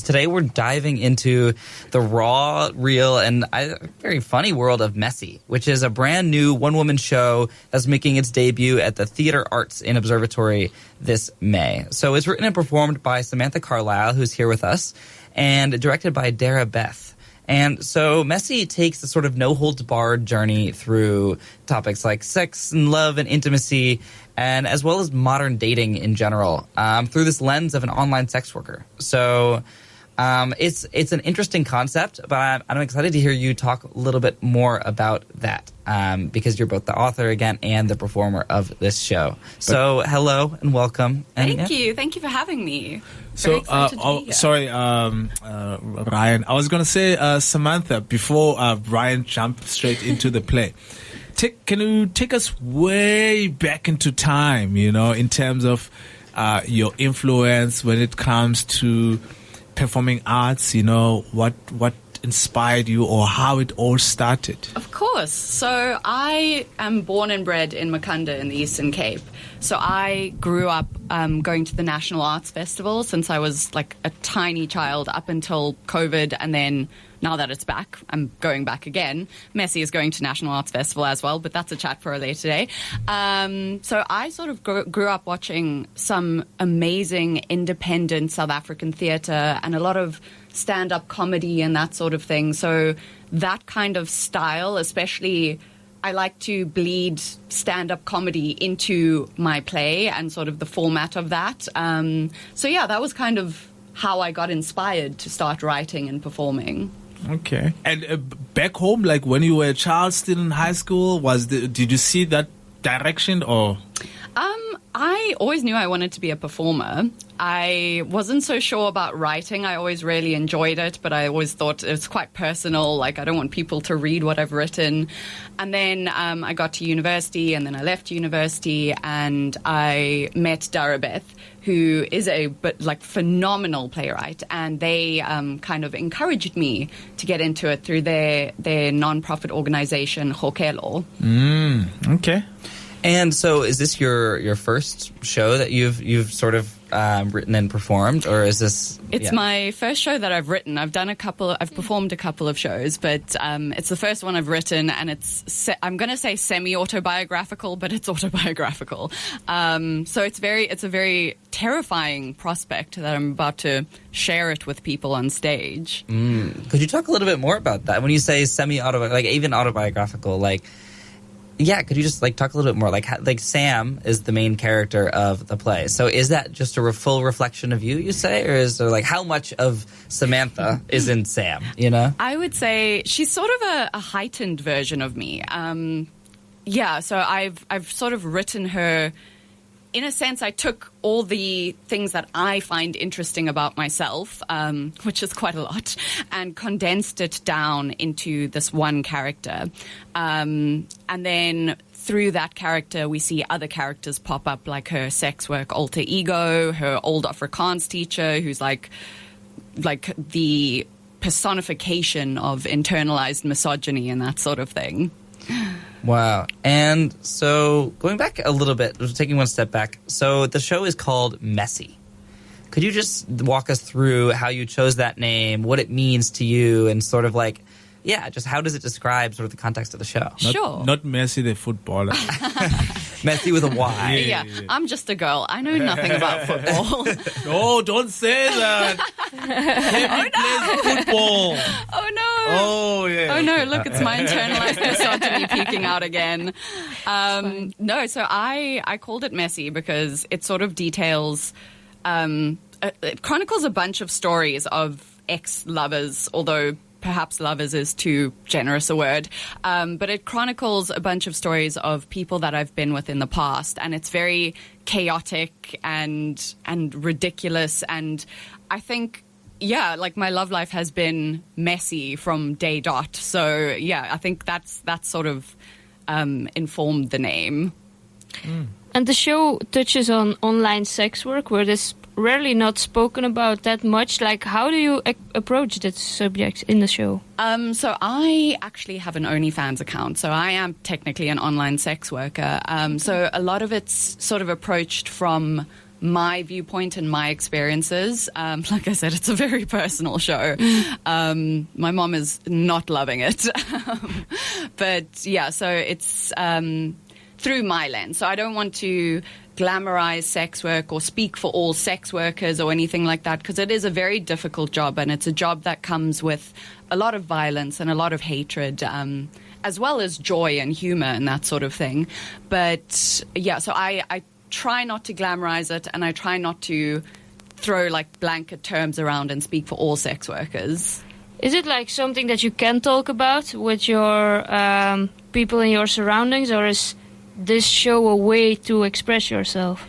today we're diving into the raw, real, and very funny world of Messy, which is a brand new one-woman show that's making its debut at the Theater Arts in Observatory this May. So it's written and performed by Samantha Carlisle, who's here with us, and directed by Dara Beth. And so Messy takes a sort of no-holds-barred journey through topics like sex and love and intimacy, and as well as modern dating in general, through this lens of an online sex worker. So it's an interesting concept, but I'm excited to hear you talk a little bit more about that, because you're both the author again and the performer of this show. So hello and welcome. Thank you. Thank you for having me. So, sorry, Ryan. I was going to say Samantha before Ryan jumped straight into the play. Can you take us way back into time, in terms of your influence when it comes to performing arts, what inspired you or how it all started? Of course. So I am born and bred in Makhanda in the Eastern Cape. So I grew up going to the National Arts Festival since I was like a tiny child up until COVID, and then now that it's back, I'm going back again. Messy is going to National Arts Festival as well, but that's a chat for a later day. So I sort of grew up watching some amazing independent South African theatre and a lot of stand-up comedy and that sort of thing. So that kind of style, especially, I like to bleed stand-up comedy into my play and sort of the format of that. So yeah, that was kind of how I got inspired to start writing and performing. Okay. And back home, like when you were a child still in high school, did you see that direction or? I always knew I wanted to be a performer. I wasn't so sure about writing. I always really enjoyed it, but I always thought it was quite personal. Like, I don't want people to read what I've written. And then I got to university, and then I left university, and I met Dara Beth, who is a phenomenal playwright, and they kind of encouraged me to get into it through their non-profit organization, chronicle. Okay. And so is this your first show that you've sort of written and performed, or is this? It's my first show that I've written. I've performed a couple of shows, but it's the first one I've written, and I'm going to say semi-autobiographical, but it's autobiographical. So it's a very terrifying prospect that I'm about to share it with people on stage. Could you talk a little bit more about that? When you say semi-autobiographical, like even autobiographical, like. Yeah, could you just talk a little bit more? Like Sam is the main character of the play. So is that just a full reflection of you say? Or is there how much of Samantha is in Sam, I would say she's sort of a heightened version of me. So I've sort of written her. In a sense, I took all the things that I find interesting about myself, which is quite a lot, and condensed it down into this one character. And then through that character, we see other characters pop up, like her sex work alter ego, her old Afrikaans teacher, who's like the personification of internalized misogyny and that sort of thing. Wow. And so going back a little bit, taking one step back, so the show is called Messy. Could you just walk us through how you chose that name, what it means to you, and sort of just how does it describe sort of the context of the show? Sure. Not Messi the footballer. Messy with a Y. Yeah. I'm just a girl. I know nothing about football. No, don't say that. Kevin plays football. Oh, no. Oh, yeah. Oh, no. Look, it's my internalized misogyny peeking out again. No, so I called it Messy because it sort of details, it chronicles a bunch of stories of ex-lovers, although perhaps lovers is too generous a word, but it chronicles a bunch of stories of people that I've been with in the past, and it's very chaotic and ridiculous, and I think, my love life has been messy from day dot, so I think that's sort of informed the name. And the show touches on online sex work, where this rarely not spoken about that much. How do you approach that subject in the show? So I actually have an OnlyFans account, so I am technically an online sex worker. So a lot of it's sort of approached from my viewpoint and my experiences. Like I said, it's a very personal show. My mom is not loving it. But yeah, so it's through my lens. So I don't want to glamorize sex work or speak for all sex workers or anything like that, because it is a very difficult job, and it's a job that comes with a lot of violence and a lot of hatred, as well as joy and humor and that sort of thing. But yeah, so I try not to glamorize it, and I try not to throw like blanket terms around and speak for all sex workers. Is it like something that you can talk about with your people in your surroundings, or is this show a way to express yourself?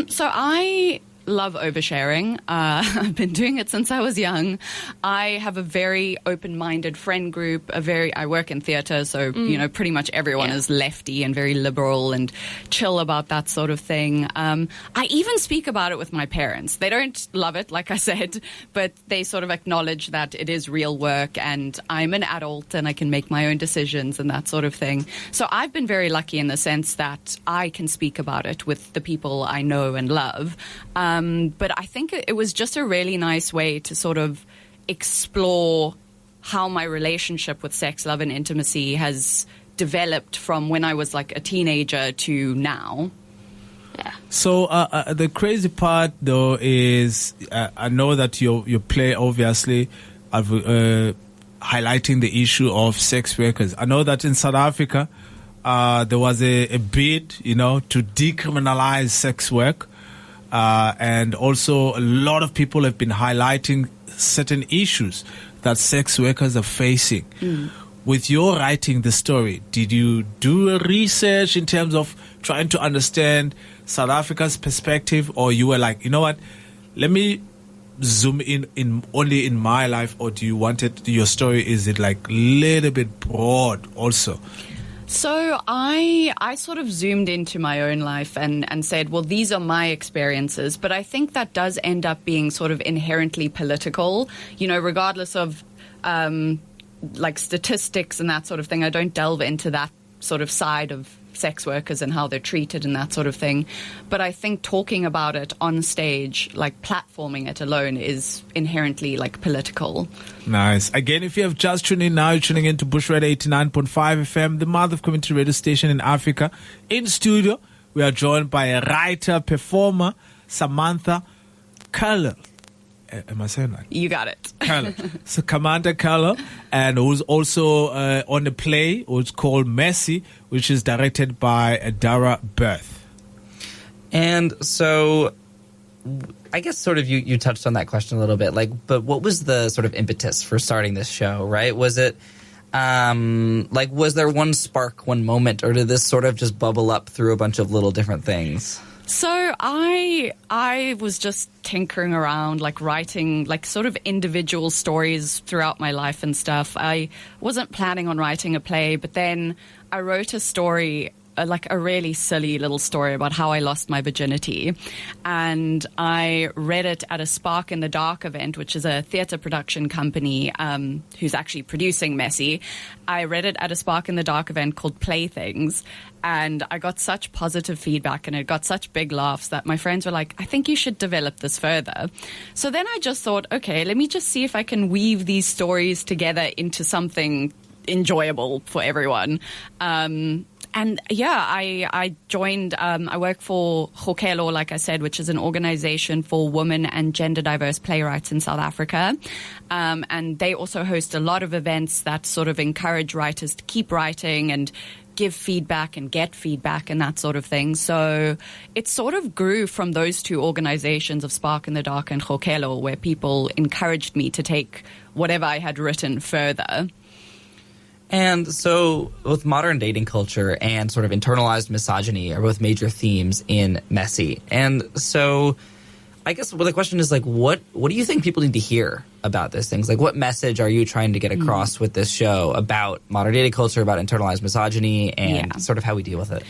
So I love oversharing. I've been doing it since I was young. I have a very open-minded friend group. I work in theatre, so pretty much everyone is lefty and very liberal and chill about that sort of thing. I even speak about it with my parents. They don't love it, like I said, but they sort of acknowledge that it is real work, and I'm an adult and I can make my own decisions and that sort of thing. So I've been very lucky in the sense that I can speak about it with the people I know and love. But I think it was just a really nice way to sort of explore how my relationship with sex, love, and intimacy has developed from when I was like a teenager to now. Yeah. So the crazy part, though, is I know that your play obviously highlighting the issue of sex workers. I know that in South Africa there was a bid, to decriminalize sex work. And also a lot of people have been highlighting certain issues that sex workers are facing. With your writing the story, did you do a research in terms of trying to understand South Africa's perspective, or you were like, you know what, let me zoom in only in my life, or do you want your story, is it like a little bit broad also? So I sort of zoomed into my own life and said, well, these are my experiences. But I think that does end up being sort of inherently political, regardless of like statistics and that sort of thing. I don't delve into that sort of side of sex workers and how they're treated and that sort of thing. But I think talking about it on stage, like platforming it alone, is inherently like political. Nice. Again, if you have just tuned in now, you're tuning into Bush Radio 89.5 FM, the mother of community radio station in Africa. In studio, we are joined by a writer, performer, Samantha Carlisle. Am I saying that? You got it. Carlyle. So Samantha Carlisle, and who's also on a play, which is called Messy, which is directed by Dara Beth. And so I guess sort of you touched on that question a little bit, but what was the sort of impetus for starting this show, right? Was it was there one spark, one moment, or did this sort of just bubble up through a bunch of little different things? So I was just tinkering around, like writing like sort of individual stories throughout my life and stuff. I wasn't planning on writing a play, but then I wrote a story, like a really silly little story about how I lost my virginity. And I read it at a Spark in the Dark event, which is a theatre production company who's actually producing Messy. I read it at a Spark in the Dark event called Playthings. And I got such positive feedback and it got such big laughs that my friends were like, I think you should develop this further. So then I just thought, okay, let me just see if I can weave these stories together into something enjoyable for everyone. And yeah, I joined, I work for chronicle, like I said, which is an organization for women and gender diverse playwrights in South Africa. And they also host a lot of events that sort of encourage writers to keep writing and give feedback and get feedback and that sort of thing. So it sort of grew from those two organizations of Spark in the Dark and chronicle, where people encouraged me to take whatever I had written further. And so both modern dating culture and sort of internalized misogyny are both major themes in Messy. And so I guess the question is, what do you think people need to hear about these things? Like, what message are you trying to get across with this show about modern dating culture, about internalized misogyny, and sort of how we deal with it?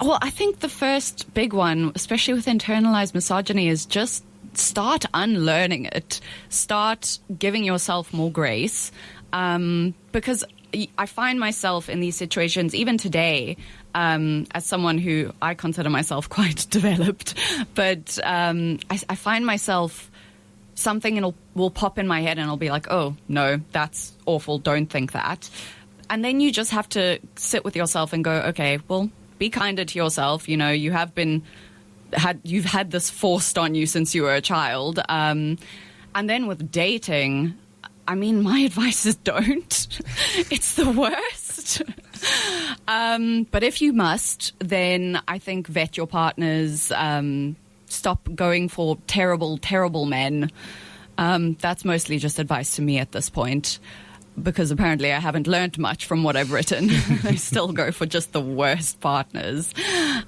Well, I think the first big one, especially with internalized misogyny, is just start unlearning it. Start giving yourself more grace. Because I find myself in these situations, even today, as someone who I consider myself quite developed, but I find myself, something will pop in my head and I'll be like, oh, no, that's awful, don't think that. And then you just have to sit with yourself and go, okay, well, be kinder to yourself. You know, you've had this forced on you since you were a child. And then with dating, I mean, my advice is don't. It's the worst. But if you must, then I think vet your partners. Stop going for terrible, terrible men. That's mostly just advice to me at this point, because apparently I haven't learned much from what I've written. I still go for just the worst partners.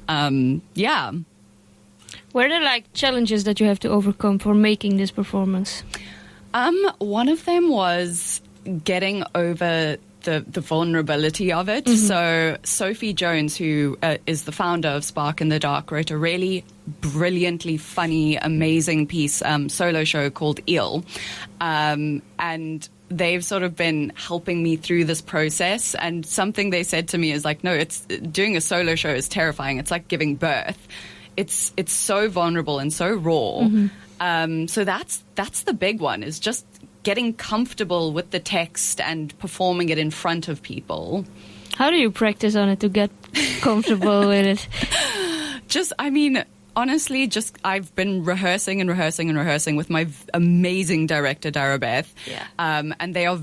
Yeah. What are the challenges that you have to overcome for making this performance? One of them was getting over the vulnerability of it. Mm-hmm. So Sophie Jones, who is the founder of Spark in the Dark, wrote a really brilliantly funny, amazing piece, solo show called Eel. And they've sort of been helping me through this process. And something they said to me is no, doing a solo show is terrifying. It's like giving birth. It's so vulnerable and so raw. Mm-hmm. So that's the big one, is just getting comfortable with the text and performing it in front of people. How do you practice on it to get comfortable with it? Honestly, I've been rehearsing with my amazing director, Dara Beth. Yeah. And they are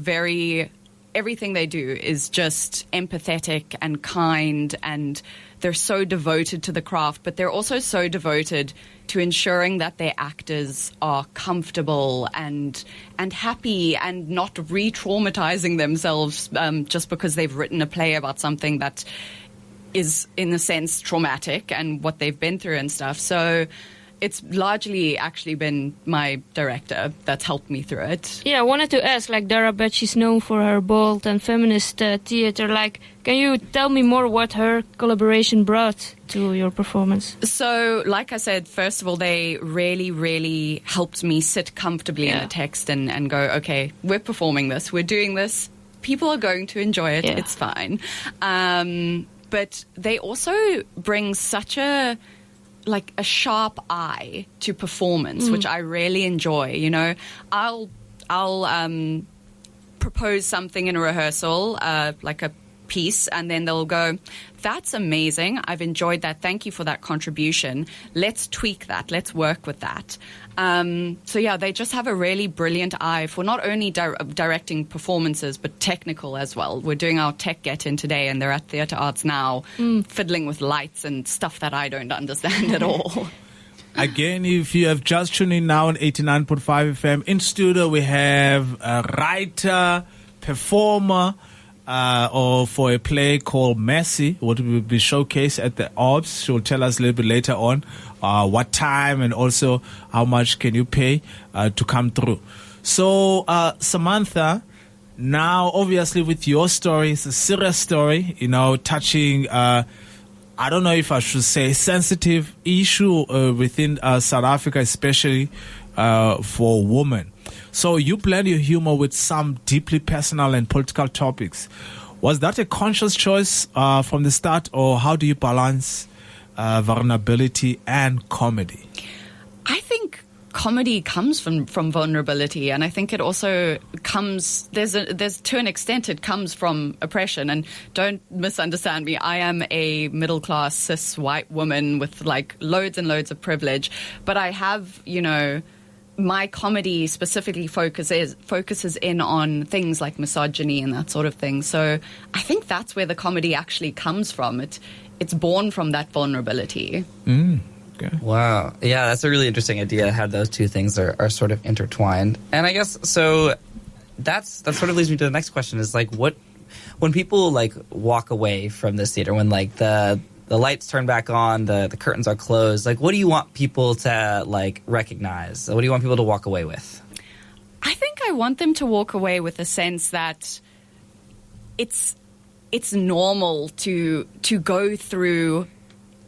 everything they do is just empathetic and kind, and they're so devoted to the craft, but they're also so devoted to ensuring that their actors are comfortable and happy and not re-traumatizing themselves just because they've written a play about something that is, in a sense, traumatic and what they've been through and stuff. So it's largely actually been my director that's helped me through it. Yeah, I wanted to ask, Dara Beth, she's known for her bold and feminist theater. Can you tell me more what her collaboration brought to your performance? So, like I said, first of all, they really, really helped me sit comfortably in the text and go, okay, we're performing this, we're doing this, people are going to enjoy it, it's fine. But they also bring such a sharp eye to performance, which I really enjoy. You know, I'll propose something in a rehearsal, like a piece, and then they'll go, that's amazing, I've enjoyed that, thank you for that contribution, let's tweak that, let's work with that. So yeah, they just have a really brilliant eye for not only directing performances, but technical as well. We're doing our tech get-in today, and they're at Theatre Arts now, fiddling with lights and stuff that I don't understand at all. Again, if you have just tuned in now on 89.5 FM, in studio we have a writer, performer, or for a play called Messy, what will be showcased at the Obs. She'll tell us a little bit later on what time and also how much can you pay to come through. So, Samantha, now obviously with your story, it's a serious story, touching, I don't know if I should say sensitive issue within South Africa, especially for women. So you blend your humor with some deeply personal and political topics. Was that a conscious choice from the start, or how do you balance vulnerability and comedy? I think comedy comes from vulnerability, and I think it also comes, there's to an extent it comes from oppression. And don't misunderstand me, I am a middle-class cis white woman with loads and loads of privilege, but I have, my comedy specifically focuses in on things like misogyny and that sort of thing. So I think that's where the comedy actually comes from. It's born from that vulnerability. Okay. Wow. Yeah, that's a really interesting idea, how those two things are sort of intertwined. And I guess, so that sort of leads me to the next question, is when people walk away from this theater, when the lights turn back on, the curtains are closed, what do you want people to recognize? What do you want people to walk away with? I think I want them to walk away with a sense that it's normal to go through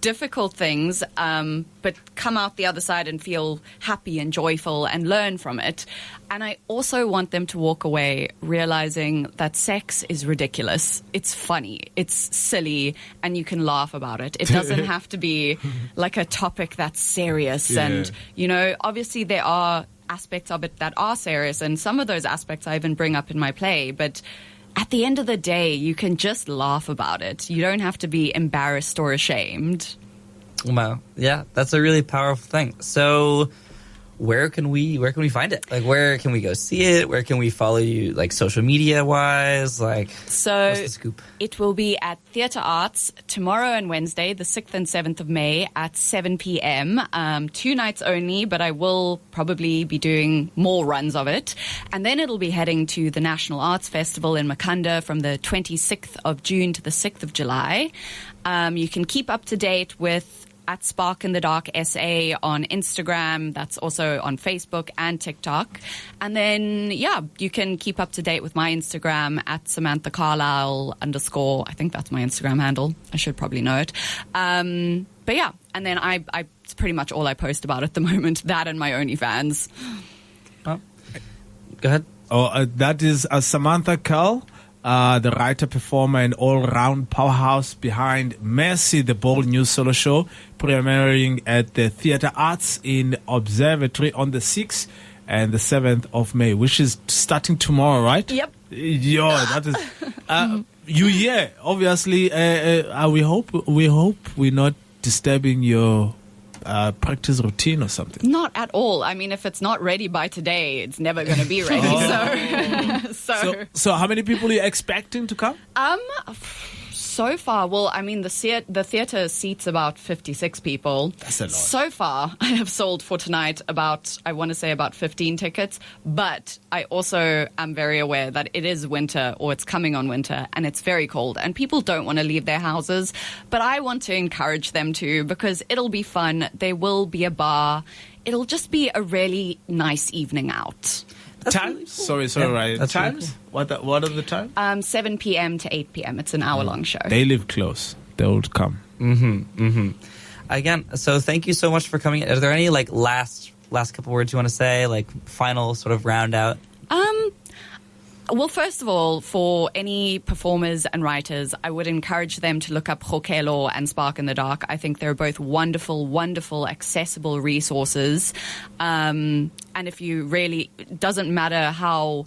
difficult things, but come out the other side and feel happy and joyful and learn from it. And I also want them to walk away realizing that sex is ridiculous. It's funny. It's silly. And you can laugh about it. It doesn't have to be like a topic that's serious. Yeah. And, you know, obviously there are aspects of it that are serious. And some of those aspects I even bring up in my play. But at the end of the day, you can just laugh about it. You don't have to be embarrassed or ashamed. Wow. Yeah, that's a really powerful thing. So where can we find it? Like, where can we go see it? Where can we follow you, like, social media wise? Like, so what's the scoop? It will be at Theatre Arts tomorrow and Wednesday, the 6th and 7th of May at 7 p.m. 2 nights only, but I will probably be doing more runs of it. And then it'll be heading to the National Arts Festival in Makhanda from the 26th of June to the 6th of July. You can keep up to date with at Spark in the Dark SA on Instagram. That's also on Facebook and TikTok. And then, yeah, you can keep up to date with my Instagram at Samantha Carlisle _ I think that's my Instagram handle. I should probably know it. But yeah, and then I it's pretty much all I post about at the moment, that and my OnlyFans. Oh. Go ahead. That is Samantha Carlisle, the writer, performer, and all-round powerhouse behind Mercy, the bold new solo show, premiering at the Theatre Arts in Observatory on the 6th and the 7th of May, which is starting tomorrow, right? Yep. Yo, that is... obviously, we hope we're not disturbing your practice routine or something. Not at all. I mean, if it's not ready by today, it's never going to be ready. So how many people are you expecting to come? So far, well, I mean, the theatre seats about 56 people. That's a lot. So far, I have sold for tonight about 15 tickets. But I also am very aware that it is winter, or it's coming on winter, and it's very cold, and people don't want to leave their houses. But I want to encourage them to, because it'll be fun. There will be a bar. It'll just be a really nice evening out. Times? Really cool. Sorry, Ryan. That's times? Really cool. What are the times? 7 p.m. to 8 p.m. It's an hour-long show. They live close. They would come. Again, so thank you so much for coming. Are there any, like, last couple words you want to say, like, final sort of round out? Well, first of all, for any performers and writers, I would encourage them to look up chronicle and Spark in the Dark. I think they're both wonderful, wonderful, accessible resources. And if you really, it doesn't matter how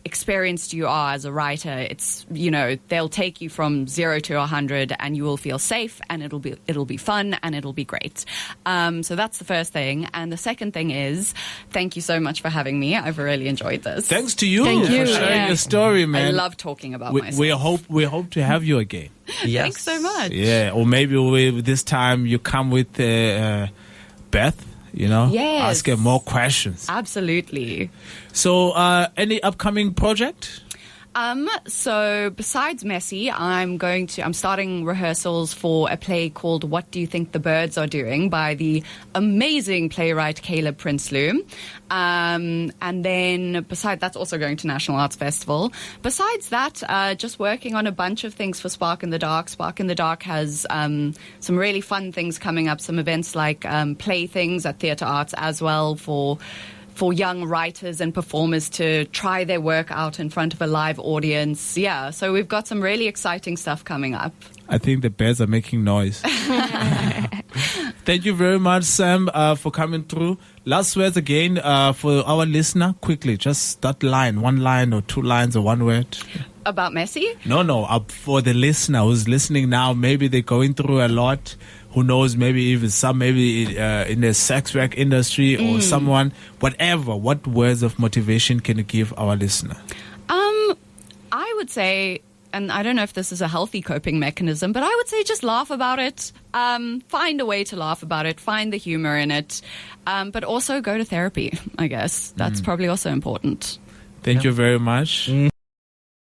experienced you are as a writer, it's, you know, they'll take you from 0 to 100 and you will feel safe, and it'll be fun and it'll be great. So that's the first thing. And the second thing is, thank you so much for having me. I've really enjoyed this. Thanks to you Thank you. for sharing your story, man. I love talking about myself. We hope to have you again. Yes. Thanks so much. Yeah, or maybe this time you come with Beth. You know, yes. Ask her more questions. Absolutely. So, any upcoming project? So besides Messy, I'm starting rehearsals for a play called What Do You Think the Birds Are Doing by the amazing playwright Caleb Prinsloo. And then that's also going to National Arts Festival. Besides that, just working on a bunch of things for Spark in the Dark. Spark in the Dark has some really fun things coming up, some events like play things at Theatre Arts as well for young writers and performers to try their work out in front of a live audience. Yeah, so we've got some really exciting stuff coming up. I think the bears are making noise. Thank you very much, Sam, for coming through. Last words again for our listener. Quickly, just that line, 1 line or 2 lines or 1 word. About Messy? No. For the listener who's listening now, maybe they're going through a lot. Who knows, maybe even some, in the sex work industry or someone, whatever. What words of motivation can you give our listener? I would say, and I don't know if this is a healthy coping mechanism, but I would say just laugh about it. Find a way to laugh about it. Find the humor in it. But also go to therapy, I guess. That's probably also important. Thank you very much.